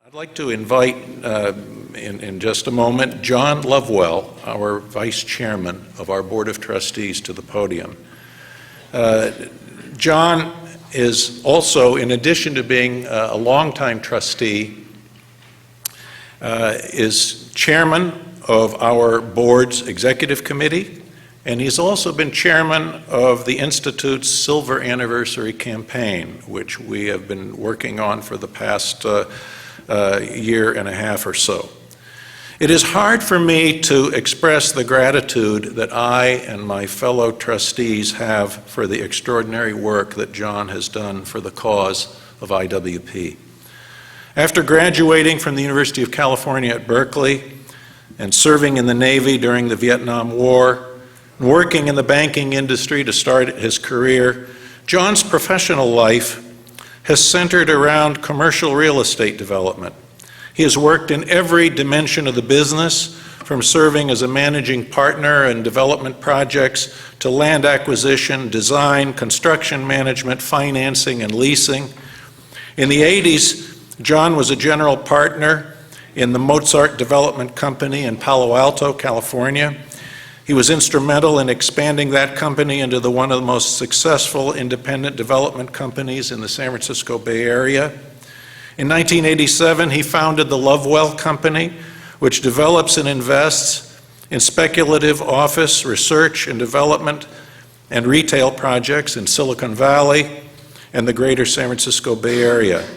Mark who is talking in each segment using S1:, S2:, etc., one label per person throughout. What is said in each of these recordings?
S1: I'd like to invite, in just a moment, John Lovewell, our Vice Chairman of our Board of Trustees, to the podium. John is also, in addition to being a longtime trustee, is Chairman of our Board's Executive Committee, and he's also been Chairman of the Institute's Silver Anniversary Campaign, which we have been working on for the past year and a half or so. It is hard for me to express the gratitude that I and my fellow trustees have for the extraordinary work that John has done for the cause of IWP. After graduating from the University of California at Berkeley and serving in the Navy during the Vietnam War, and working in the banking industry to start his career, John's professional life has centered around commercial real estate development. He has worked in every dimension of the business, from serving as a managing partner in development projects to land acquisition, design, construction management, financing, and leasing. In the 80s, John was a general partner in the Mozart Development Company in Palo Alto, California. He was instrumental in expanding that company into one of the most successful independent development companies in the San Francisco Bay Area. In 1987, he founded the Lovewell Company, which develops and invests in speculative office, research and development and retail projects in Silicon Valley and the greater San Francisco Bay Area.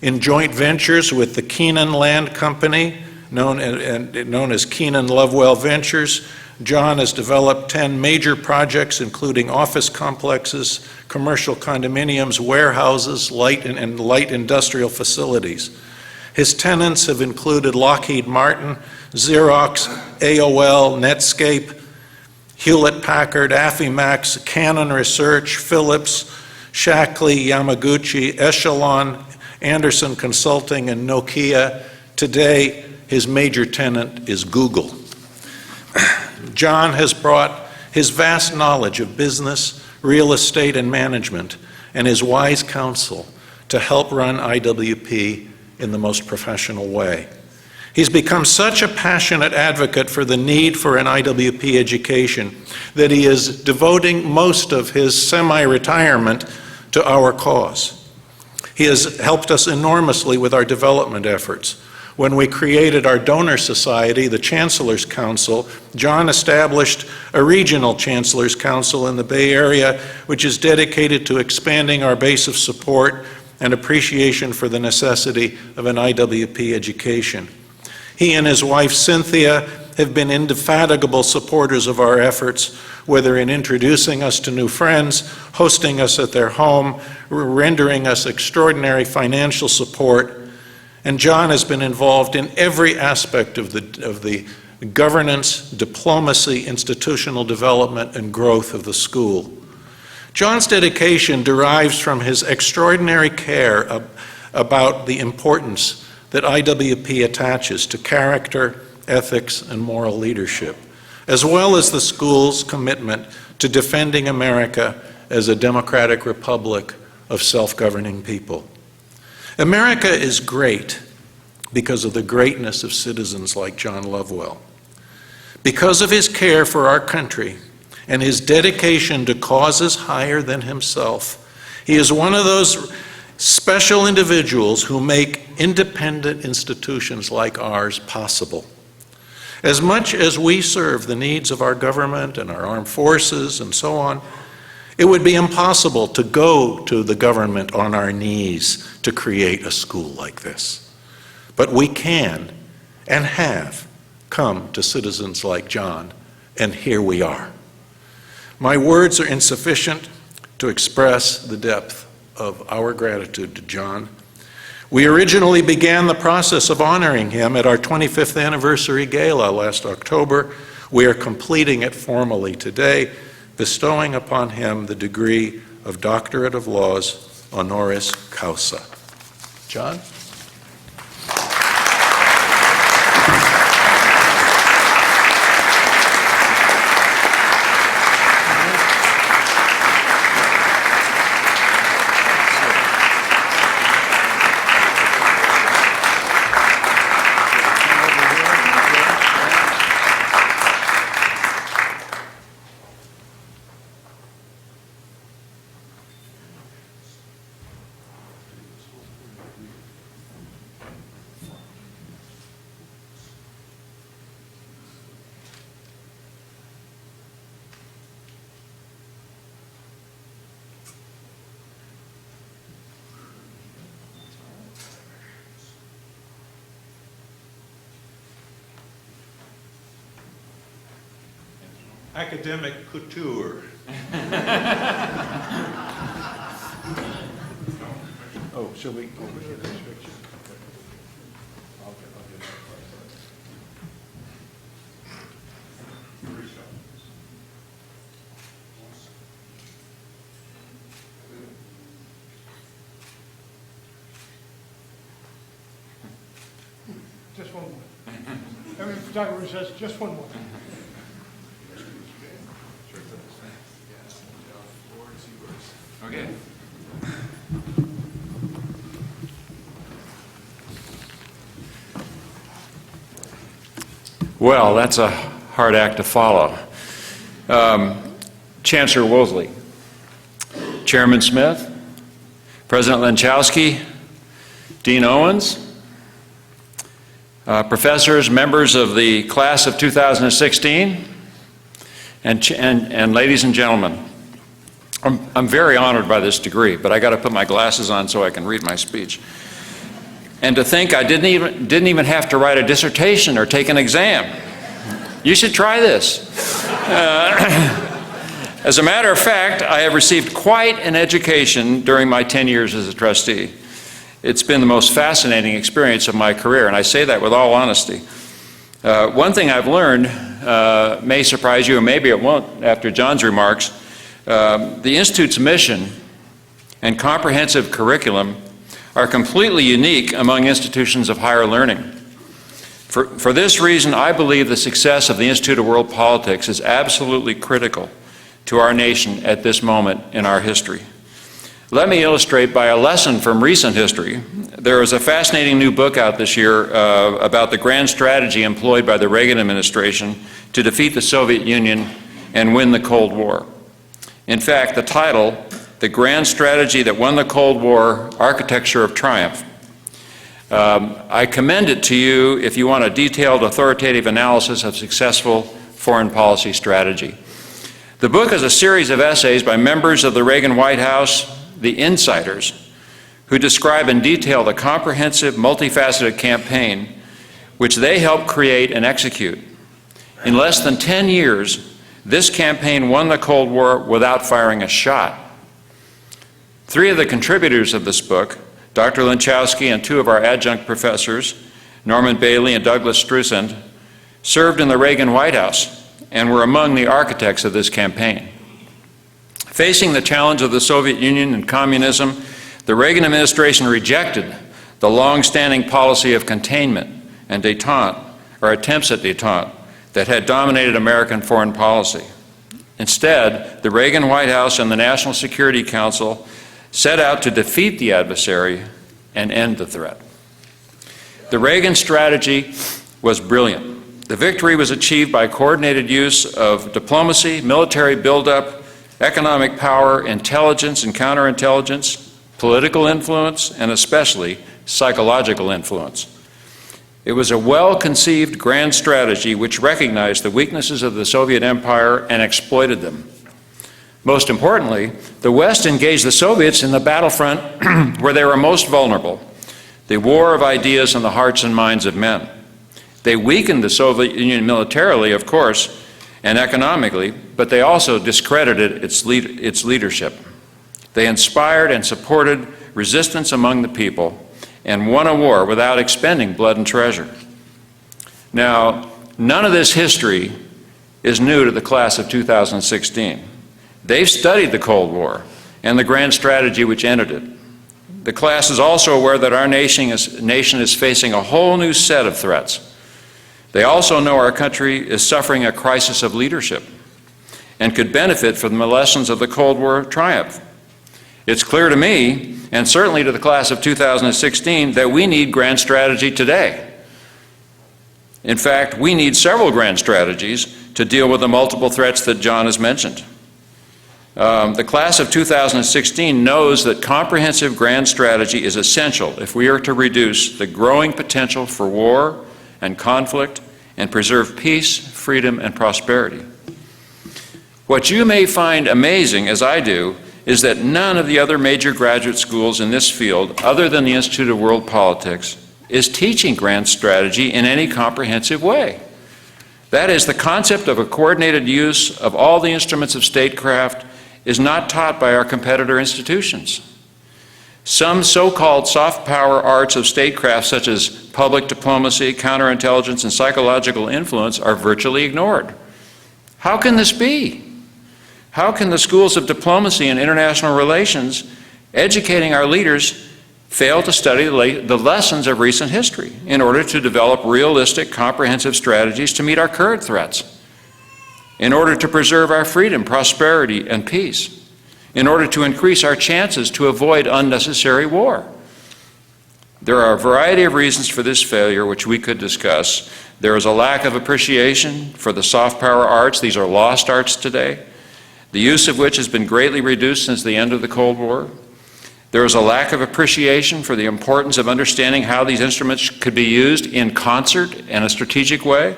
S1: In joint ventures with the Keenan Land Company, known as Keenan Lovewell Ventures, John has developed 10 major projects, including office complexes, commercial condominiums, warehouses, light industrial facilities. His tenants have included Lockheed Martin, Xerox, AOL, Netscape, Hewlett-Packard, Affimax, Canon Research, Philips, Shackley, Yamaguchi, Echelon, Anderson Consulting, and Nokia. Today, his major tenant is Google. John has brought his vast knowledge of business, real estate, and management, and his wise counsel to help run IWP in the most professional way. He's become such a passionate advocate for the need for an IWP education that he is devoting most of his semi-retirement to our cause. He has helped us enormously with our development efforts. When we created our donor society, the Chancellor's Council, John established a regional Chancellor's Council in the Bay Area, which is dedicated to expanding our base of support and appreciation for the necessity of an IWP education. He and his wife, Cynthia, have been indefatigable supporters of our efforts, whether in introducing us to new friends, hosting us at their home, rendering us extraordinary financial support. And John has been involved in every aspect of the governance, diplomacy, institutional development, and growth of the school. John's dedication derives from his extraordinary care about the importance that IWP attaches to character, ethics, and moral leadership, as well as the school's commitment to defending America as a democratic republic of self-governing people. America is great because of the greatness of citizens like John Lovewell. Because of his care for our country and his dedication to causes higher than himself, he is one of those special individuals who make independent institutions like ours possible. As much as we serve the needs of our government and our armed forces and so on, it would be impossible to go to the government on our knees to create a school like this. But we can and have come to citizens like John, and here we are. My words are insufficient to express the depth of our gratitude to John. We originally began the process of honoring him at our 25th anniversary gala last October. We are completing it formally today, bestowing upon him the degree of Doctorate of Laws honoris causa. John? academic couture. Oh, shall we go over here?
S2: Just one more. Every photographer says, just one more.
S3: Okay. Well, that's a hard act to follow. Chancellor Woolsey, Chairman Smith, President Lenczowski, Dean Owens, professors, members of the class of 2016, and ladies and gentlemen, I'm very honored by this degree, but I got to put my glasses on so I can read my speech. And to think I didn't even have to write a dissertation or take an exam. You should try this. As a matter of fact, I have received quite an education during my 10 years as a trustee. It's been the most fascinating experience of my career, and I say that with all honesty. One thing I've learned may surprise you, and maybe it won't after John's remarks. The Institute's mission and comprehensive curriculum are completely unique among institutions of higher learning. For this reason, I believe the success of the Institute of World Politics is absolutely critical to our nation at this moment in our history. Let me illustrate by a lesson from recent history. There is a fascinating new book out this year about the grand strategy employed by the Reagan administration to defeat the Soviet Union and win the Cold War. In fact, the title, The Grand Strategy That Won the Cold War, Architecture of Triumph. I commend it to you if you want a detailed, authoritative analysis of successful foreign policy strategy. The book is a series of essays by members of the Reagan White House, the insiders, who describe in detail the comprehensive, multifaceted campaign which they helped create and execute. In less than 10 years, this campaign won the Cold War without firing a shot. 3 of the contributors of this book, Dr. Lenczowski and 2 of our adjunct professors, Norman Bailey and Douglas Strussand, served in the Reagan White House and were among the architects of this campaign. Facing the challenge of the Soviet Union and communism, the Reagan administration rejected the long-standing policy of containment and détente, or attempts at détente, that had dominated American foreign policy. Instead, the Reagan White House and the National Security Council set out to defeat the adversary and end the threat. The Reagan strategy was brilliant. The victory was achieved by coordinated use of diplomacy, military buildup, economic power, intelligence and counterintelligence, political influence, and especially psychological influence. It was a well-conceived grand strategy which recognized the weaknesses of the Soviet Empire and exploited them. Most importantly, the West engaged the Soviets in the battlefront where they were most vulnerable, the war of ideas in the hearts and minds of men. They weakened the Soviet Union militarily, of course, and economically, but they also discredited its leadership. They inspired and supported resistance among the people and won a war without expending blood and treasure. Now, none of this history is new to the class of 2016. They've studied the Cold War and the grand strategy which ended it. The class is also aware that our nation is facing a whole new set of threats. They also know our country is suffering a crisis of leadership and could benefit from the lessons of the Cold War triumph. It's clear to me, and certainly to the class of 2016, that we need grand strategy today. In fact, we need several grand strategies to deal with the multiple threats that John has mentioned. The class of 2016 knows that comprehensive grand strategy is essential if we are to reduce the growing potential for war and conflict and preserve peace, freedom, and prosperity. What you may find amazing, as I do, is that none of the other major graduate schools in this field, other than the Institute of World Politics, is teaching grand strategy in any comprehensive way. That is, the concept of a coordinated use of all the instruments of statecraft is not taught by our competitor institutions. Some so-called soft power arts of statecraft, such as public diplomacy, counterintelligence, and psychological influence, are virtually ignored. How can this be? How can the schools of diplomacy and international relations, educating our leaders, fail to study the lessons of recent history in order to develop realistic, comprehensive strategies to meet our current threats, in order to preserve our freedom, prosperity, and peace, in order to increase our chances to avoid unnecessary war? There are a variety of reasons for this failure which we could discuss. There is a lack of appreciation for the soft power arts. These are lost arts today, the use of which has been greatly reduced since the end of the Cold War. There is a lack of appreciation for the importance of understanding how these instruments could be used in concert in a strategic way.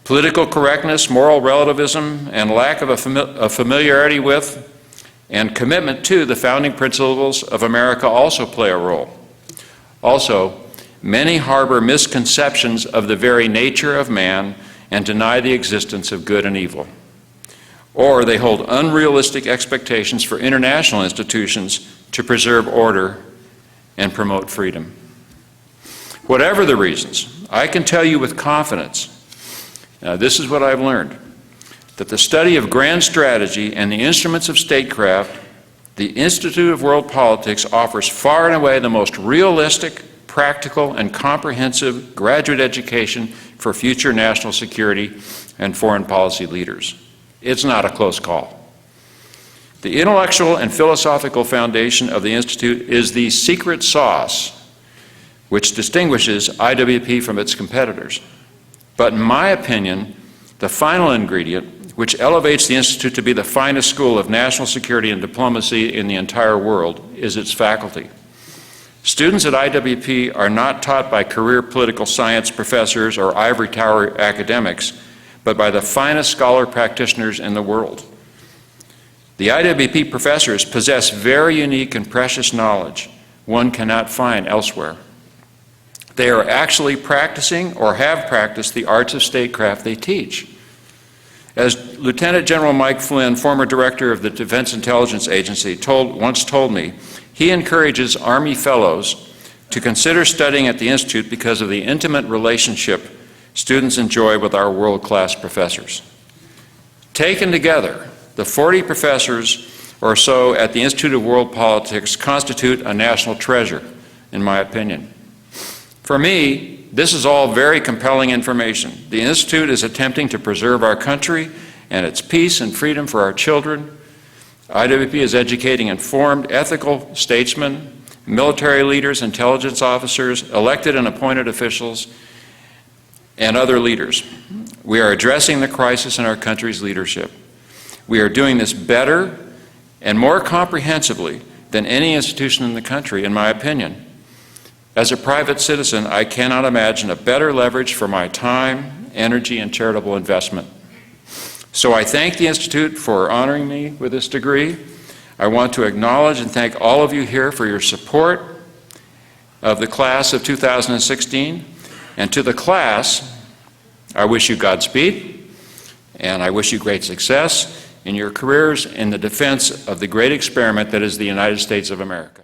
S3: Political correctness, moral relativism, and lack of familiarity with and commitment to the founding principles of America also play a role. Also, many harbor misconceptions of the very nature of man and deny the existence of good and evil. Or they hold unrealistic expectations for international institutions to preserve order and promote freedom. Whatever the reasons, I can tell you with confidence, this is what I've learned, that the study of grand strategy and the instruments of statecraft, the Institute of World Politics offers far and away the most realistic, practical, and comprehensive graduate education for future national security and foreign policy leaders. It's not a close call. The intellectual and philosophical foundation of the Institute is the secret sauce which distinguishes IWP from its competitors. But in my opinion, the final ingredient, which elevates the Institute to be the finest school of national security and diplomacy in the entire world, is its faculty. Students at IWP are not taught by career political science professors or ivory tower academics, but by the finest scholar practitioners in the world. The IWP professors possess very unique and precious knowledge one cannot find elsewhere. They are actually practicing or have practiced the arts of statecraft they teach. As Lieutenant General Mike Flynn, former director of the Defense Intelligence Agency, once told me, he encourages Army fellows to consider studying at the Institute because of the intimate relationship students enjoy with our world-class professors. Taken together, the 40 professors or so at the Institute of World Politics constitute a national treasure, in my opinion. For me, this is all very compelling information. The Institute is attempting to preserve our country and its peace and freedom for our children. IWP is educating informed, ethical statesmen, military leaders, intelligence officers, elected and appointed officials, and other leaders. We are addressing the crisis in our country's leadership. We are doing this better and more comprehensively than any institution in the country, in my opinion. As a private citizen, I cannot imagine a better leverage for my time, energy, and charitable investment. So I thank the Institute for honoring me with this degree. I want to acknowledge and thank all of you here for your support of the class of 2016. And to the class, I wish you Godspeed, and I wish you great success in your careers in the defense of the great experiment that is the United States of America.